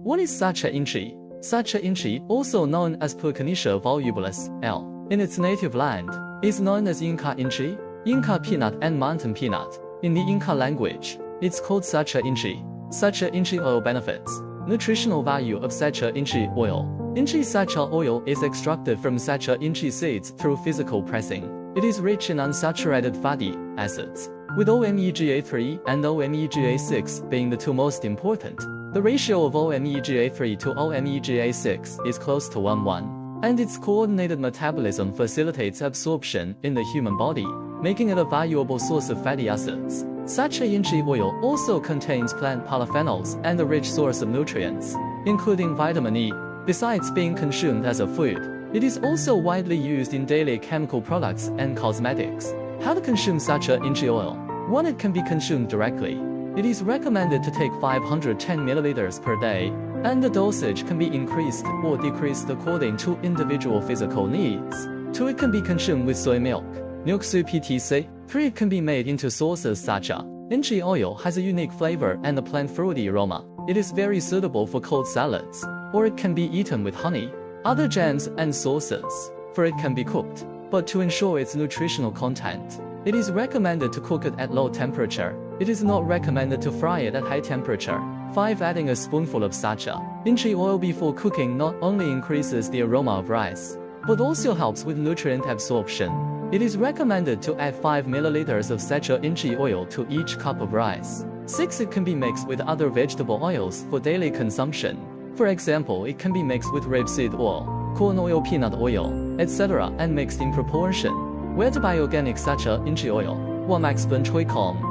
What is Sacha Inchi? Sacha Inchi, also known as Plukenetia volubilis, L. in its native land, is known as Inca Inchi, Inca Peanut and Mountain Peanut. In the Inca language, it's called Sacha Inchi. Sacha Inchi oil benefits. Nutritional value of Sacha Inchi oil. Inchi Sacha oil is extracted from Sacha Inchi seeds through physical pressing. It is rich in unsaturated fatty acids, with omega-3 and omega-6 being the two most important. The ratio of omega-3 to omega-6 is close to 1:1, and its coordinated metabolism facilitates absorption in the human body, making it a valuable source of fatty acids. Sacha Inchi oil also contains plant polyphenols and a rich source of nutrients, including vitamin E. Besides being consumed as a food, it is also widely used in daily chemical products and cosmetics. How to consume Sacha Inchi oil? 1. It can be consumed directly. It is recommended to take 510 ml per day, and the dosage can be increased or decreased according to individual physical needs. 2. It can be consumed with soy milk, milk soup etc. 3. It can be made into sauces. Sacha Inchi oil has a unique flavor and a plant fruity aroma. It is very suitable for cold salads, or it can be eaten with honey, other jams and sauces, for it can be cooked. But to ensure its nutritional content, it is recommended to cook it at low temperature. It is not recommended to fry it at high temperature. 5. Adding a spoonful of Sacha Inchi oil before cooking not only increases the aroma of rice, but also helps with nutrient absorption. It is recommended to add 5 ml of Sacha Inchi oil to each cup of rice. 6. It can be mixed with other vegetable oils for daily consumption. For example, it can be mixed with rapeseed oil, corn oil, peanut oil, etc. and mixed in proportion. Where to buy organic Sacha Inchi oil? 1. maxplantoil.com